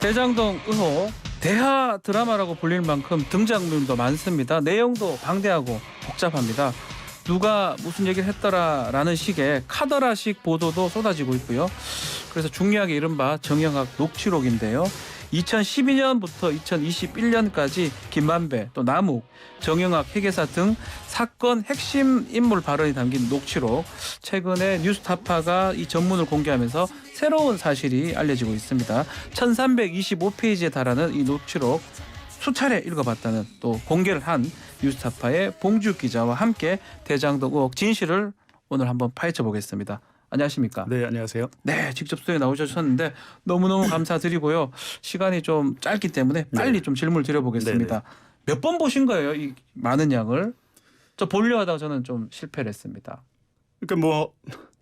대장동 의혹 대하 드라마라고 불릴 만큼 등장인물도 많습니다. 내용도 방대하고 복잡합니다. 누가 무슨 얘기를 했더라라는 식의 카더라식 보도도 쏟아지고 있고요. 그래서 중요하게 이른바 정영학 녹취록인데요. 2012년부터 2021년까지 김만배, 또 남욱, 정영학 회계사 등 사건 핵심 인물 발언이 담긴 녹취록. 최근에 뉴스타파가 이 전문을 공개하면서 새로운 사실이 알려지고 있습니다. 1325페이지에 달하는 이 녹취록 수차례 읽어봤다는 또 공개를 한 뉴스타파의 봉주 기자와 함께 대장동 의혹 진실을 오늘 한번 파헤쳐 보겠습니다. 안녕하십니까? 네, 안녕하세요. 네, 직접 스튜디오에 나오셨는데 너무너무 감사드리고요. 시간이 좀 짧기 때문에 빨리 좀 질문을 드려보겠습니다. 몇 번 보신 거예요? 이 많은 양을? 저 보려 하다가 저는 좀 실패를 했습니다. 그러니까 뭐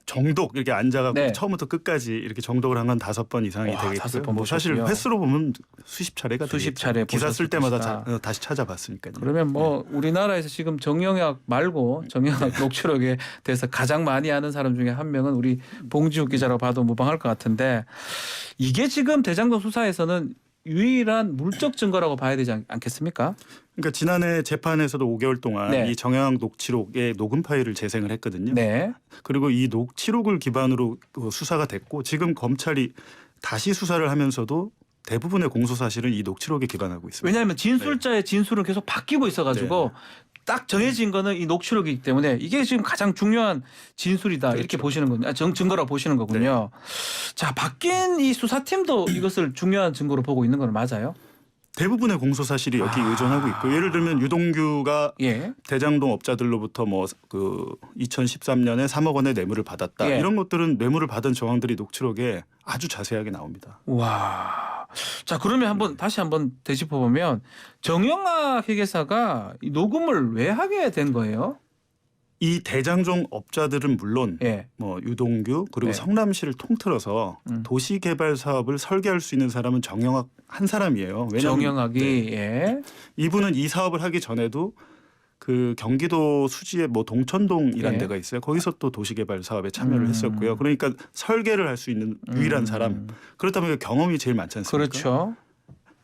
정독 이렇게 앉아갖고 네. 처음부터 끝까지 이렇게 정독을 한 건 5번 이상이 와, 되겠고요. 5번 뭐 사실 보셨고요. 횟수로 보면 수십 차례가 수십 되겠죠. 차례 기사 쓸 보셨을 때마다 것이다. 다시 찾아봤으니까요. 그러면 뭐 우리나라에서 지금 정영학 말고 정영학 녹취록에 대해서 가장 많이 아는 사람 중에 한 명은 우리 봉지욱 기자라고 봐도 무방할 것 같은데, 이게 지금 대장동 수사에서는 유일한 물적 증거라고 봐야 되지 않겠습니까? 그러니까 지난해 재판에서도 5개월 동안 네. 이 정영학 녹취록의 녹음 파일을 재생을 했거든요. 네. 그리고 이 녹취록을 기반으로 수사가 됐고 지금 검찰이 다시 수사를 하면서도 대부분의 공소 사실은 이 녹취록에 기반하고 있습니다. 왜냐하면 진술자의 진술은 계속 바뀌고 있어가지고 딱 정해진 거는 이 녹취록이기 때문에 이게 지금 가장 중요한 진술이다, 그렇죠. 이렇게 보시는 거군요. 증거라고 보시는 거군요. 자, 바뀐 이 수사팀도 이것을 중요한 증거로 보고 있는 건 맞아요? 대부분의 공소 사실이 여기 의존하고 있고, 예를 들면 유동규가 예. 대장동 업자들로부터 뭐 그 2013년에 3억 원의 뇌물을 받았다. 예. 이런 것들은 뇌물을 받은 정황들이 녹취록에 아주 자세하게 나옵니다. 와. 자, 그러면 다시 한번 되짚어 보면 정영학 회계사가 이 녹음을 왜 하게 된 거예요? 이 대장동 업자들은 물론 예. 뭐 유동규 그리고 네. 성남시를 통틀어서 도시개발 사업을 설계할 수 있는 사람은 정영학 한 사람이에요. 왜냐하면 정영학이 예. 이분은 이 사업을 하기 전에도 그 경기도 수지에 뭐 동천동이라는 네. 데가 있어요. 거기서 또 도시개발 사업에 참여를 했었고요. 그러니까 설계를 할 수 있는 유일한 사람. 그렇다면 경험이 제일 많지 않습니까? 그렇죠.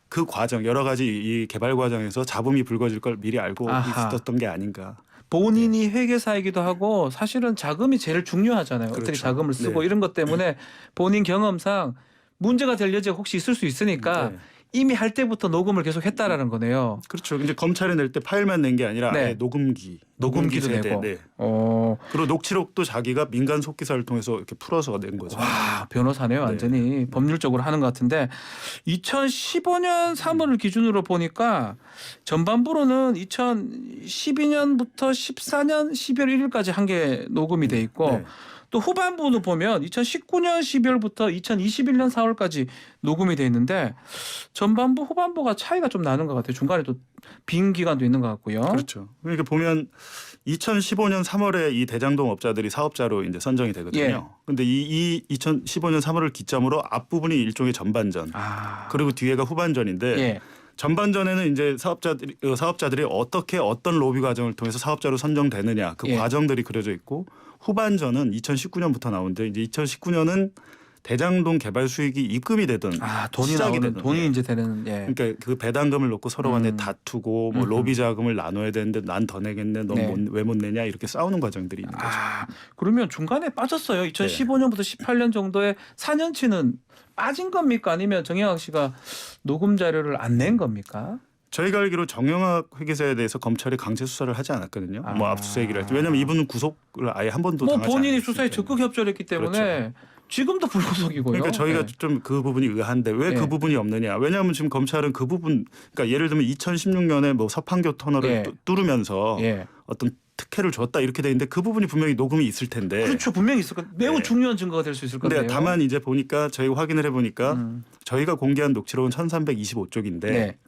그 과정 여러 가지 이 개발 과정에서 잡음이 불거질 걸 미리 알고 아하. 있었던 게 아닌가. 본인이 회계사이기도 하고 사실은 자금이 제일 중요하잖아요. 어떻게 그렇죠. 자금을 쓰고 네. 이런 것 때문에 본인 경험상 문제가 될 여지가 혹시 있을 수 있으니까 네. 이미 할 때부터 녹음을 계속 했다라는 거네요. 그렇죠. 이제 검찰에 낼 때 파일만 낸 게 아니라 네. 아예 녹음기도 세대. 내고. 네. 어. 그리고 녹취록도 자기가 민간 속기사를 통해서 이렇게 풀어서 낸 거죠. 와, 변호사네요. 완전히 법률적으로 하는 것 같은데 2015년 3월을 기준으로 보니까 전반부로는 2012년부터 14년 12월 1일까지 한 게 녹음이 돼 있고 네. 또 후반부는 보면 2019년 12월부터 2021년 4월까지 녹음이 돼 있는데 전반부 후반부가 차이가 좀 나는 것 같아요. 중간에 또 빈 기간도 있는 것 같고요. 그렇죠. 그러니까 보면 2015년 3월에 이 대장동 업자들이 사업자로 이제 선정이 되거든요. 예. 근데 이 2015년 3월을 기점으로 앞부분이 일종의 전반전. 아, 그리고 뒤에가 후반전인데 예. 전반전에는 이제 사업자들이 어떻게 어떤 로비 과정을 통해서 사업자로 선정되느냐 그 예. 과정들이 그려져 있고, 후반전은 2019년부터 나오는데 이제 2019년은 대장동 개발 수익이 입금이 되든 돈이 시작이 나오는 되든. 돈이 예. 이제 되는 예. 그러니까 그 배당금을 놓고 서로 간에 다투고 뭐 로비 자금을 나눠야 되는데 난 더 내겠네, 넌 네. 왜 못 내냐 이렇게 싸우는 과정들이 있는 거죠. 아, 그러면 중간에 빠졌어요. 2015년부터 18년 정도에 4년치는 빠진 겁니까? 아니면 정영학 씨가 녹음 자료를 안 낸 겁니까? 저희가 알기로 정영학 회계사에 대해서 검찰이 강제 수사를 하지 않았거든요. 뭐 압수수색이라 할지. 왜냐하면 이분은 구속을 아예 한 번도 뭐 당하지 본인이 않았으니까. 수사에 적극 협조를 했기 때문에 지금도 불구속이고요. 그러니까 저희가 네. 좀 그 부분이 의아한데 왜 그 네. 부분이 없느냐. 왜냐하면 지금 검찰은 그 부분, 그러니까 예를 들면 2016년에 뭐 서판교 터널을 예. 뚫으면서 예. 어떤 특혜를 줬다 이렇게 돼 있는데 그 부분이 분명히 녹음이 있을 텐데. 그렇죠. 분명히 있을 거. 매우 네. 중요한 증거가 될 수 있을 건데요. 근데 다만 이제 보니까 저희가 확인을 해보니까 저희가 공개한 녹취록은 1325쪽인데 네.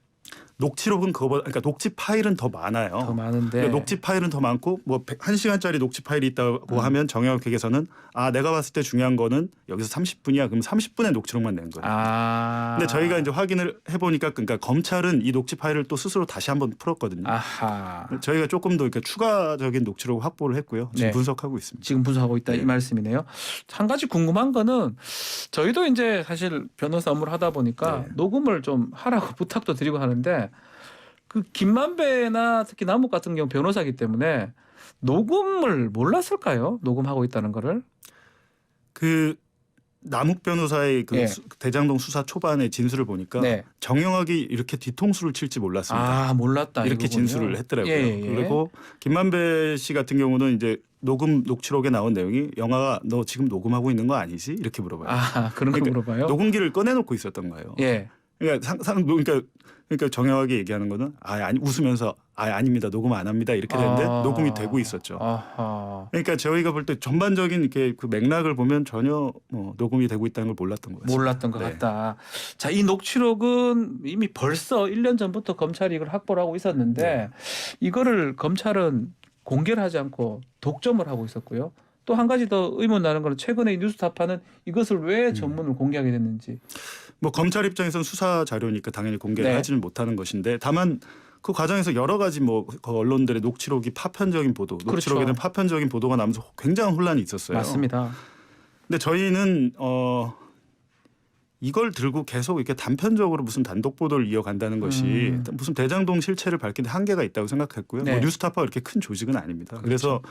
녹취록은 그거보다 그러니까 녹취 파일은 더 많아요. 더 많은데 그러니까 녹취 파일은 더 많고 뭐 1시간짜리 녹취 파일이 있다고 하면 정영학회에서는 내가 봤을 때 중요한 거는 여기서 30분이야. 그럼 30분의 녹취록만 낸 거예요. 근데 저희가 이제 확인을 해보니까 그러니까 검찰은 이 녹취 파일을 또 스스로 다시 한번 풀었거든요. 아하. 저희가 조금 더 이렇게 추가적인 녹취록을 확보를 했고요. 지금 네. 분석하고 있습니다. 지금 분석하고 있다 네. 이 말씀이네요. 한 가지 궁금한 거는 저희도 이제 사실 변호사 업무를 하다 보니까 네. 녹음을 좀 하라고 부탁도 드리고 하는데 그 김만배나 특히 남욱 같은 경우 변호사기 때문에 녹음을 몰랐을까요? 녹음하고 있다는 거를. 그 남욱 변호사의 그 예. 대장동 수사 초반의 진술을 보니까 네. 정영학이 이렇게 뒤통수를 칠지 몰랐습니다. 몰랐다. 이렇게 이거군요. 진술을 했더라고요. 예. 그리고 김만배 씨 같은 경우는 이제 녹취록에 나온 내용이 영화가 너 지금 녹음하고 있는 거 아니지? 이렇게 물어봐요. 그런 거 그러니까 물어봐요. 녹음기를 꺼내놓고 있었던 거예요. 예. 그러니까 정영학이 얘기하는 거는 아니 웃으면서 아닙니다. 녹음 안 합니다. 이렇게 되는데 녹음이 되고 있었죠. 아하. 그러니까 저희가 볼 때 전반적인 이렇게 그 맥락을 보면 전혀 녹음이 되고 있다는 걸 몰랐던 것 같습니다. 몰랐던 것 네. 같다. 자, 이 녹취록은 이미 벌써 1년 전부터 검찰이 이걸 확보를 하고 있었는데 네. 이거를 검찰은 공개를 하지 않고 독점을 하고 있었고요. 또 한 가지 더 의문 나는 거는 최근에 이 뉴스타파는 이것을 왜 전문을 공개하게 됐는지. 뭐 검찰 입장에서는 수사 자료니까 당연히 공개를 네. 하지는 못하는 것인데 다만 그 과정에서 여러 가지 그 언론들의 녹취록이 파편적인 보도, 녹취록에 대한 파편적인 보도가 나면서 굉장한 혼란이 있었어요. 맞습니다. 근데 저희는 이걸 들고 계속 이렇게 단편적으로 무슨 단독 보도를 이어간다는 것이 무슨 대장동 실체를 밝히는 한계가 있다고 생각했고요. 네. 뭐 뉴스타파가 이렇게 큰 조직은 아닙니다. 그렇죠. 그래서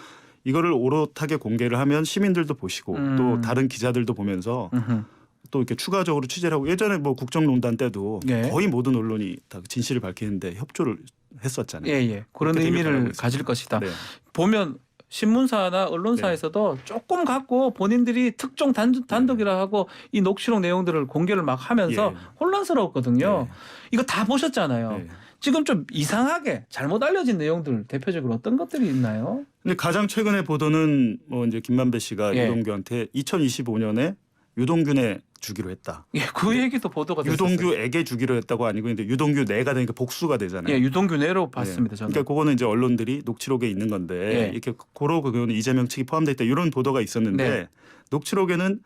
이거를 오롯하게 공개를 하면 시민들도 보시고 또 다른 기자들도 보면서 음흠. 또 이렇게 추가적으로 취재를 하고 예전에 뭐 국정농단 때도 네. 거의 모든 언론이 다 진실을 밝히는데 협조를 했었잖아요. 예. 그런 그렇게 되길 의미를 바라고 있습니다. 가질 것이다. 네. 보면 신문사나 언론사에서도 조금 갖고 본인들이 특정 단독이라 하고 이 녹취록 내용들을 공개를 막 하면서 예. 혼란스러웠거든요. 네. 이거 다 보셨잖아요. 네. 지금 좀 이상하게 잘못 알려진 내용들 대표적으로 어떤 것들이 있나요? 근데 가장 최근의 보도는 뭐 이제 김만배 씨가 예. 유동규한테 2025년에 유동균에 주기로 했다. 예, 그 얘기도 보도가 됐었어요. 유동규에게 주기로 했다고 아니고 근데 유동규 내가 되니까 복수가 되잖아요. 예, 유동규 내로 봤습니다. 저는. 그러니까 그거는 이제 언론들이 녹취록에 있는 건데 예. 이렇게 고로 그거는 이재명 측이 포함돼 있다 이런 보도가 있었는데 네. 녹취록에는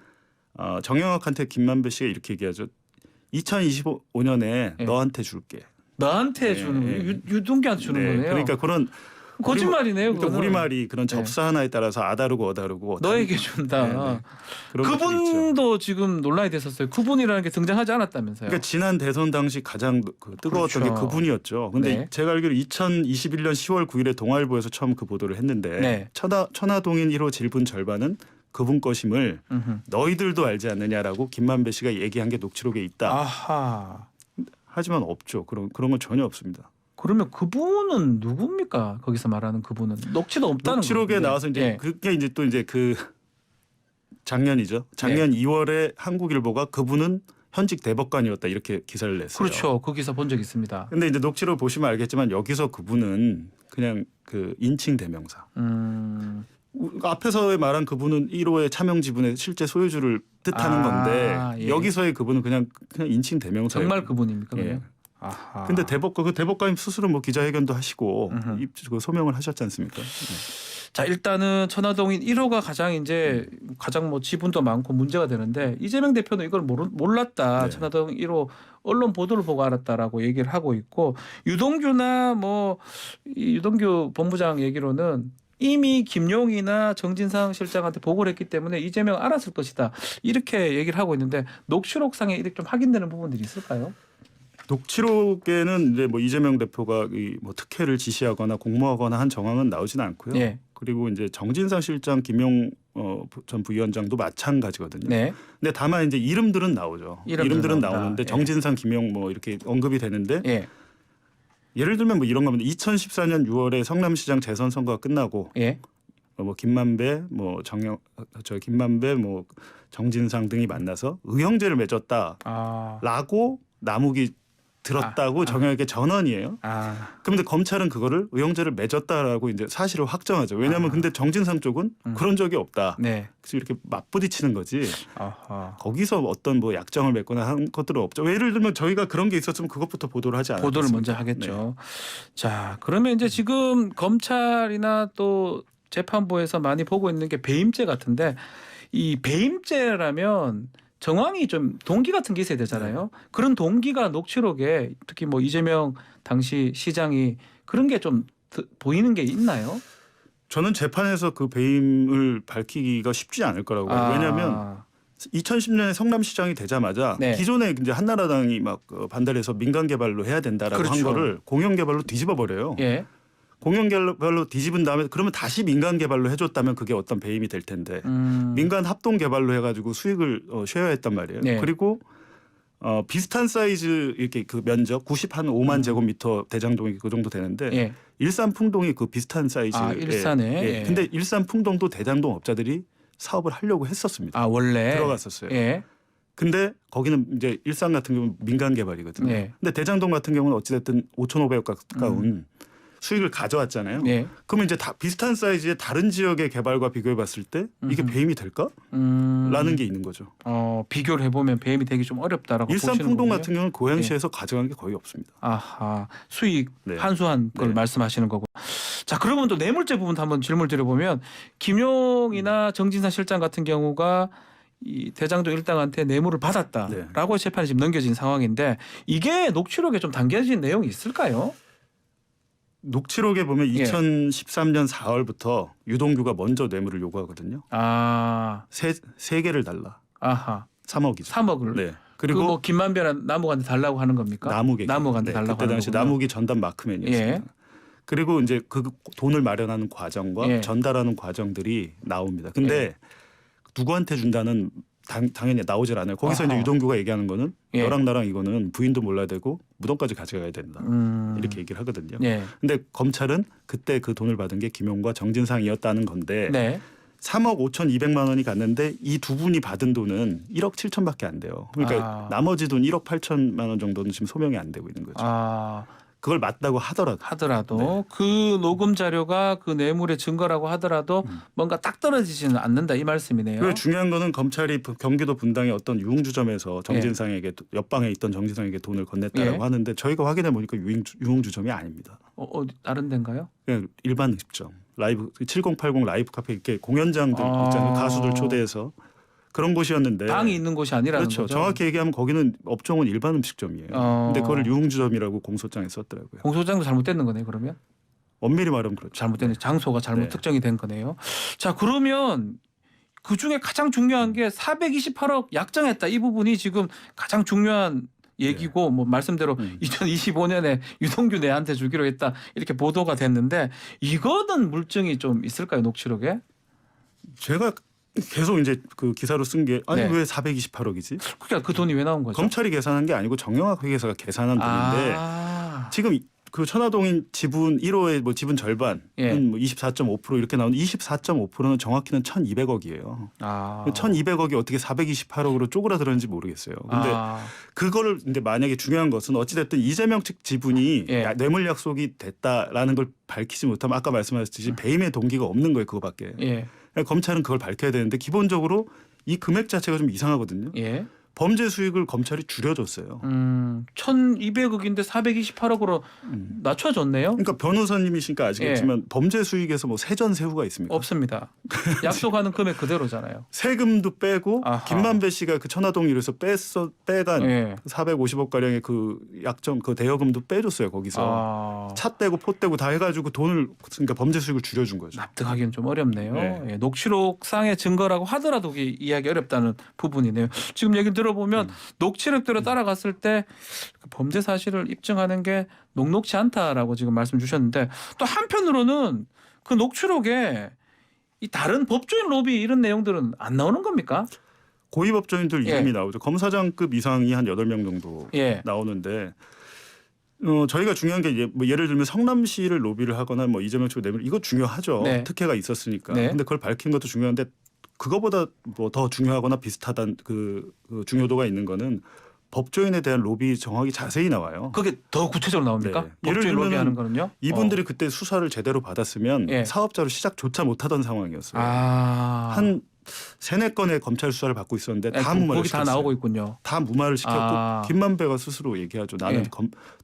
정영학한테 김만배 씨가 이렇게 얘기하죠. 2025년에 예. 너한테 줄게. 나한테 예, 주는 예. 거예요. 유동규한테 주는 거네요. 그러니까 그런 거짓말이네요. 그러니까 그거는. 우리말이 그런 접사 하나에 따라서 아다르고 어다르고 너에게 준다. 그런 것들이 있죠. 그분도 지금 논란이 됐었어요. 그분이라는 게 등장하지 않았다면서요. 그러니까 지난 대선 당시 가장 뜨거웠던 그렇죠. 게 그분이었죠. 근데 네. 제가 알기로 2021년 10월 9일에 동아일보에서 처음 그 보도를 했는데 네. 천하동인 1호 질분 절반은 그분 것임을 음흠. 너희들도 알지 않느냐라고 김만배 씨가 얘기한 게 녹취록에 있다. 아하. 하지만 없죠. 그런 건 전혀 없습니다. 그러면 그분은 누굽니까? 거기서 말하는 그분은 녹취도 없다는 녹취록에 건데. 나와서 이제 예. 그게 이제 또 이제 그 작년이죠. 작년 2월에 한국일보가 그분은 현직 대법관이었다 이렇게 기사를 냈어요. 그렇죠. 그 기사 본 적 있습니다. 근데 이제 녹취록 보시면 알겠지만 여기서 그분은 그냥 그 인칭 대명사. 앞에서 말한 그분은 1호의 차명 지분의 실제 소유주를 뜻하는 건데 예. 여기서의 그분은 그냥 인칭 대명사. 정말 그분입니까? 예. 그러면? 아하. 근데 그 대법관님 스스로 뭐 기자회견도 하시고 음흠. 그 소명을 하셨지 않습니까? 네. 자, 일단은 천화동인 1호가 가장 뭐 지분도 많고 문제가 되는데 이재명 대표는 이걸 몰랐다. 네. 천화동 1호 언론 보도를 보고 알았다라고 얘기를 하고 있고 유동규나 이 유동규 본부장 얘기로는 이미 김용이나 정진상 실장한테 보고를 했기 때문에 이재명 알았을 것이다. 이렇게 얘기를 하고 있는데 녹취록상에 이렇게 좀 확인되는 부분들이 있을까요? 녹취록에는 이제 뭐 이재명 대표가 뭐 특혜를 지시하거나 공모하거나 한 정황은 나오지는 않고요. 네. 그리고 이제 정진상 실장, 김용 전 부위원장도 마찬가지거든요. 네. 근데 다만 이제 이름들은 나오죠. 이름들은 나온다. 나오는데 예. 정진상, 김용 뭐 이렇게 언급이 되는데 예. 예를 들면 뭐 이런 겁니다. 2014년 6월에 성남시장 재선 선거가 끝나고 예. 뭐 김만배, 김만배, 정진상 등이 만나서 의형제를 맺었다라고 아. 남욱이 들었다고 정영학의 전언이에요. 그런데 검찰은 그거를 의형제를 맺었다라고 이제 사실을 확정하죠. 왜냐하면 근데 정진상 쪽은 그런 적이 없다. 네. 그래서 이렇게 맞부딪히는 거지. 아하. 거기서 어떤 뭐 약정을 맺거나 한 것들은 없죠. 예를 들면 저희가 그런 게 있었으면 그것부터 보도를 하지 않았겠습니까? 보도를 먼저 하겠죠. 네. 자, 그러면 이제 지금 검찰이나 또 재판부에서 많이 보고 있는 게 배임죄 같은데 이 배임죄라면 정황이 좀 동기 같은 게 있어야 되잖아요. 그런 동기가 녹취록에 특히 뭐 이재명 당시 시장이 그런 게 좀 보이는 게 있나요? 저는 재판에서 그 배임을 밝히기가 쉽지 않을 거라고 봐요. 왜냐하면 2010년에 성남시장이 되자마자 네. 기존에 이제 한나라당이 막 반대해서 민간 개발로 해야 된다라고 그렇죠. 한 거를 공영 개발로 뒤집어 버려요. 예. 공영 개발로 뒤집은 다음에 그러면 다시 민간 개발로 해줬다면 그게 어떤 배임이 될 텐데 민간 합동 개발로 해가지고 수익을 쉐어했단 말이에요. 네. 그리고 비슷한 사이즈 이렇게 그 면적 95만 제곱미터 대장동이 그 정도 되는데 예. 일산풍동이 그 비슷한 사이즈. 일산에. 예. 근데 일산풍동도 대장동 업자들이 사업을 하려고 했었습니다. 원래 들어갔었어요. 예. 근데 거기는 이제 일산 같은 경우는 민간 개발이거든요. 예. 근데 대장동 같은 경우는 어찌됐든 5,500억 가까운 수익을 가져왔잖아요. 예. 그러면 이제 다 비슷한 사이즈의 다른 지역의 개발과 비교해 봤을 때 이게 배임이 될까? 라는 게 있는 거죠. 비교를 해보면 배임이 되기 좀 어렵다라고 보시는 거고요. 일산풍동 같은 경우는 고양시에서 가져간 게 거의 없습니다. 아하, 수익 환수한 걸 말씀하시는 거고. 자, 그러면 또 뇌물죄 부분도 한번 질문을 드려보면 김용이나 정진상 실장 같은 경우가 이 대장동 일당한테 뇌물을 받았다라고 재판이 지금 넘겨진 상황인데 이게 녹취록에 좀 담겨진 내용이 있을까요? 녹취록에 보면 2013년 4월부터 유동규가 먼저 뇌물을 요구하거든요. 세 개를 달라. 아하. 3억이죠. 3억을. 네. 그리고 뭐 김만배랑 나무한테 달라고 하는 겁니까? 나무한테 달라고 그때 하는 당시 거군요. 나무기 전담 마크맨이었습니다. 예. 그리고 이제 그 돈을 마련하는 과정과 전달하는 과정들이 나옵니다. 근데 누구한테 준다는 당연히 나오질 않아요. 거기서 이제 유동규가 얘기하는 거는 너랑 나랑 이거는 부인도 몰라야 되고 무덤까지 가져가야 된다. 이렇게 얘기를 하거든요. 근데 검찰은 그때 그 돈을 받은 게 김용과 정진상이었다는 건데 3억 5,200만 원이 갔는데 이 두 분이 받은 돈은 1억 7천밖에 안 돼요. 그러니까 나머지 돈 1억 8천만 원 정도는 지금 소명이 안 되고 있는 거죠. 그걸 맞다고 하더라도 그 녹음 자료가 그 뇌물의 증거라고 하더라도 뭔가 딱 떨어지지는 않는다 이 말씀이네요. 그리고 중요한 거는 검찰이 경기도 분당의 어떤 유흥주점에서 정진상에게 옆방에 있던 정진상에게 돈을 건넸다라고 하는데 저희가 확인해 보니까 유흥주점이 아닙니다. 다른 데인가요? 그냥 일반 음식점, 라이브 7080 라이브 카페 이렇게 공연장들 있잖아요. 가수들 초대해서. 그런 곳이었는데 방이 있는 곳이 아니라는 그렇죠. 거죠. 정확히 얘기하면 거기는 업종은 일반 음식점이에요. 근데 그걸 유흥주점이라고 공소장에 썼더라고요. 공소장도 잘못됐는 거네요. 그러면 엄밀히 말하면 그렇죠. 잘못된 장소가 잘못 특정이 된 거네요. 자, 그러면 그 중에 가장 중요한 게 428억 약정했다 이 부분이 지금 가장 중요한 얘기고 뭐 말씀대로 2025년에 유동규 내한테 주기로 했다 이렇게 보도가 됐는데 이거는 물증이 좀 있을까요? 녹취록에? 제가 계속 이제 그 기사로 쓴 게 아니 왜 428억이지? 그러니까 그 돈이 왜 나온 거죠? 검찰이 계산한 게 아니고 정영학 회계사가 계산한 돈인데 지금 그 천화동인 지분 1호의 뭐 지분 절반은 뭐 24.5% 이렇게 나오는 24.5%는 정확히는 1,200억이에요. 1,200억이 어떻게 428억으로 쪼그라들었는지 모르겠어요. 근데 그거를 근데 만약에 중요한 것은 어찌 됐든 이재명 측 지분이 뇌물 약속이 됐다라는 걸 밝히지 못하면 아까 말씀하셨듯이 배임의 동기가 없는 거예요. 그거밖에. 검찰은 그걸 밝혀야 되는데 기본적으로 이 금액 자체가 좀 이상하거든요. 범죄 수익을 검찰이 줄여줬어요. 1,200억인데 428억으로 낮춰줬네요. 그러니까 변호사님이시니까 아시겠지만 범죄 수익에서 뭐 세전세후가 있습니까? 없습니다. 약속하는 금액 그대로잖아요. 세금도 빼고 김만배 씨가 그 천화동일에서 빼간 450억 가량의 그 약정 그 대여금도 빼줬어요. 거기서 차 떼고 포 떼고 다 해가지고 돈을 그러니까 범죄 수익을 줄여준 거죠. 납득하기는 좀 어렵네요. 녹취록상의 증거라고 하더라도 이해하기 어렵다는 부분이네요. 지금 얘기 들어보면 녹취록대로 따라갔을 때 그 범죄 사실을 입증하는 게 녹록지 않다라고 지금 말씀 주셨는데 또 한편으로는 그 녹취록에 이 다른 법조인 로비 이런 내용들은 안 나오는 겁니까? 고위법조인들 이름이 나오죠. 검사장급 이상이 한 8명 정도 나오는데 저희가 중요한 게 뭐 예를 들면 성남시를 로비를 하거나 뭐 이재명 측 뇌물 이거 중요하죠. 특혜가 있었으니까. 근데 그걸 밝힌 것도 중요한데 그거보다 뭐 더 중요하거나 비슷하다는 그 중요도가 있는 거는 법조인에 대한 로비 정확히 자세히 나와요. 그게 더 구체적으로 나옵니까? 네. 예를 법조인 들면 로비하는 거는요? 이분들이 그때 수사를 제대로 받았으면 예. 사업자로 시작조차 못하던 상황이었어요. 한 3-4건의 검찰 수사를 받고 있었는데 다 무마를 거기 시켰어요. 다 나오고 있군요. 다 무마를 시켰고 김만배가 스스로 얘기하죠. 나는 예.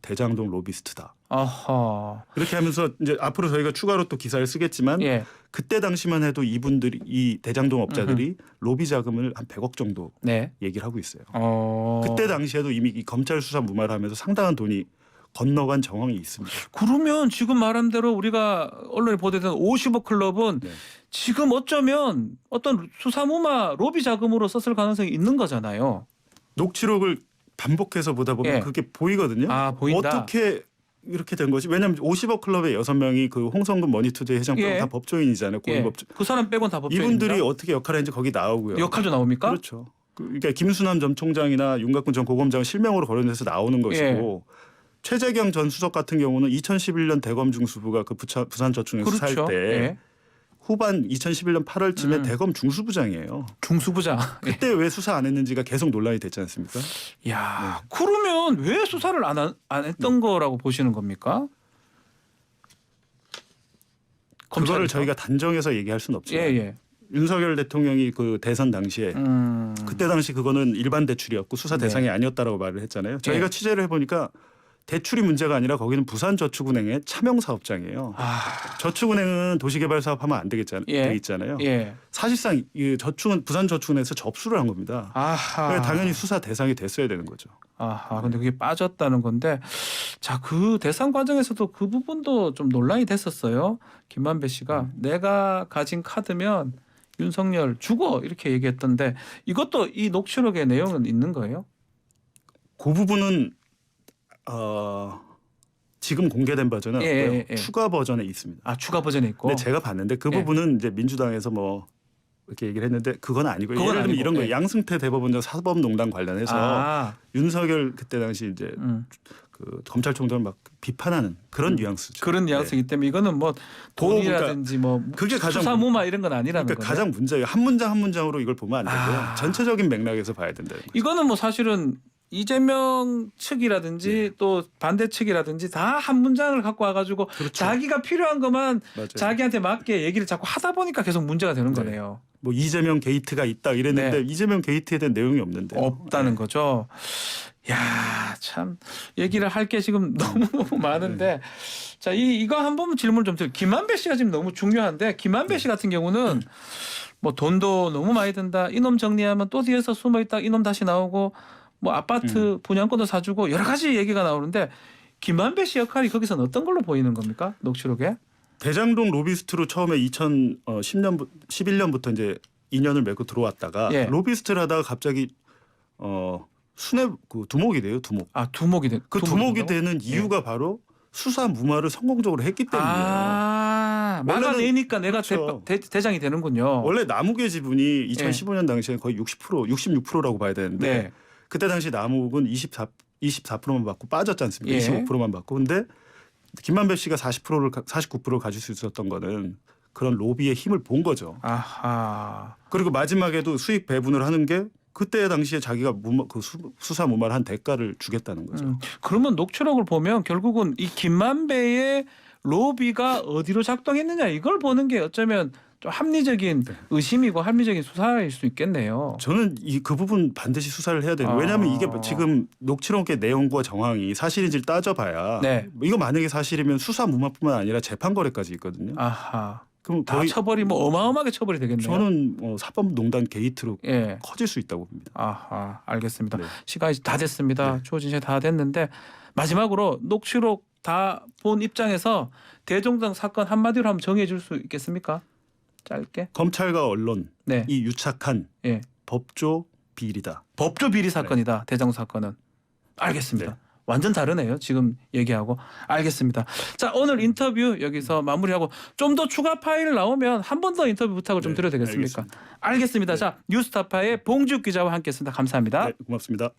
대장동 로비스트다. 어허. 이렇게 하면서 이제 앞으로 저희가 추가로 또 기사를 쓰겠지만 예. 그때 당시만 해도 이분들이 이 대장동 업자들이 로비 자금을 한 100억 정도 네. 얘기를 하고 있어요. 어. 그때 당시에도 이미 이 검찰 수사 무마를 하면서 상당한 돈이 건너간 정황이 있습니다. 그러면 지금 말한 대로 우리가 언론에 보도된 50억 클럽은 네. 지금 어쩌면 어떤 수사무마 로비 자금으로 썼을 가능성이 있는 거잖아요. 녹취록을 반복해서 보다 보면 예. 그게 보이거든요. 아, 보인다. 어떻게 이렇게 된 것이? 왜냐하면 50억 클럽의 6명이 그 홍성근 머니투데이 회장 빼고 예. 다 법조인이잖아요. 예. 고위법조. 그 사람 빼곤 다 법조인입니다. 이분들이 어떻게 역할을 했는지 거기 나오고요. 역할도 나옵니까? 그렇죠. 그러니까 김순환 전 총장이나 윤곽근 전 고검장은 실명으로 거론돼서 나오는 것이고 최재경 전 수석 같은 경우는 2011년 대검 중수부가 그 부산저축은행에서 그렇죠. 살 때 예. 후반 2011년 8월쯤에 대검 중수부장이에요. 중수부장. 그때 왜 수사 안 했는지가 계속 논란이 됐지 않습니까? 야, 그러면 왜 수사를 안 했던 거라고 보시는 겁니까? 그거를 저희가 단정해서 얘기할 수는 없지만 예. 윤석열 대통령이 그 대선 당시에 그때 당시 그거는 일반 대출이었고 수사 대상이 아니었다라고 말을 했잖아요. 저희가 취재를 해보니까 대출이 문제가 아니라 거기는 부산저축은행의 차명 사업장이에요. 저축은행은 도시개발 사업하면 안 되겠잖아요. 되겠잖아요. 예. 사실상 이 저축은 부산저축은행에서 접수를 한 겁니다. 아하. 당연히 수사 대상이 됐어야 되는 거죠. 아하. 근데 그게 빠졌다는 건데, 자, 그 대상 과정에서도 그 부분도 좀 논란이 됐었어요. 김만배 씨가 내가 가진 카드면 윤석열 죽어 이렇게 얘기했던데 이것도 이 녹취록의 내용은 있는 거예요? 그 부분은 지금 공개된 버전은 없고요. 추가 버전에 있습니다. 아, 추가 버전에 있고. 근데 제가 봤는데 그 부분은 이제 민주당에서 뭐 이렇게 얘기를 했는데 그건 아니고 그건 예를 들면 아니고, 이런 거예요. 양승태 대법원장 사법농단 관련해서 윤석열 그때 당시 이제 그 검찰총장을 막 비판하는 그런 뉘앙스죠. 그런 뉘앙스이기 때문에 이거는 뭐 돈이라든지 뭐 그게 가장 수사무마 이런 건 아니라는 거예요. 가장 문제예요. 한 문장 한 문장으로 이걸 보면 안 되고요. 전체적인 맥락에서 봐야 된다는 거죠. 이거는 뭐 사실은 이재명 측이라든지 또 반대 측이라든지 다 한 문장을 갖고 와가지고 자기가 필요한 것만 자기한테 맞게 얘기를 자꾸 하다 보니까 계속 문제가 되는 거네요. 뭐 이재명 게이트가 있다 이랬는데 이재명 게이트에 대한 내용이 없는데 없다는 거죠. 야, 참 얘기를 할 게 지금 너무 많은데 자, 이거 한 번 질문 좀 드릴게요. 김만배 씨가 지금 너무 중요한데 김만배 씨 같은 경우는 뭐 돈도 너무 많이 든다. 이놈 정리하면 또 뒤에서 숨어 있다. 이놈 다시 나오고 뭐 아파트 분양권도 사주고 여러 가지 얘기가 나오는데 김만배 씨 역할이 거기서는 어떤 걸로 보이는 겁니까? 녹취록에? 대장동 로비스트로 처음에 2011년부터 이제 인연을 맺고 들어왔다가 로비스트를 하다가 갑자기 순회 그 두목이 돼요. 두목. 아, 두목이 돼. 그 두목이 되는 이유가 바로 수사 무마를 성공적으로 했기 때문이에요. 아, 막아내니까 내가 그렇죠. 대장이 되는군요. 원래 나무계 지분이 2015년 당시에 거의 66%라고 봐야 되는데 그때 당시 남욱은 24%만 받고 빠졌지 않습니까? 25%만 받고. 근데 김만배 씨가 49%를 가질 수 있었던 거는 그런 로비의 힘을 본 거죠. 아하. 그리고 마지막에도 수익 배분을 하는 게 그때 당시에 자기가 수사 무마를 한 대가를 주겠다는 거죠. 그러면 녹취록을 보면 결국은 이 김만배의 로비가 어디로 작동했느냐 이걸 보는 게 어쩌면 좀 합리적인 의심이고 합리적인 수사일 수 있겠네요. 저는 그 부분 반드시 수사를 해야 돼요. 왜냐하면 이게 지금 녹취록의 내용과 정황이 사실인지를 따져봐야 이거 만약에 사실이면 수사 무마뿐만 아니라 재판 거래까지 있거든요. 아하. 그럼 다 처벌이 뭐 어마어마하게 처벌이 되겠네요. 저는 사법농단 게이트로 커질 수 있다고 봅니다. 아하, 알겠습니다. 시간이 다 됐습니다. 주어진 시간 다 됐는데 마지막으로 녹취록 다 본 입장에서 대종동 사건 한마디로 한번 정해 줄 수 있겠습니까? 짧게. 검찰과 언론이 유착한 법조 비리다. 법조 비리 사건이다. 대장 사건은. 알겠습니다. 완전 다르네요. 지금 얘기하고. 알겠습니다. 자, 오늘 인터뷰 여기서 마무리하고 좀 더 추가 파일 나오면 한 번 더 인터뷰 부탁을 좀 드려도 되겠습니까? 알겠습니다. 자, 뉴스타파의 봉지욱 기자와 함께했습니다. 감사합니다. 고맙습니다.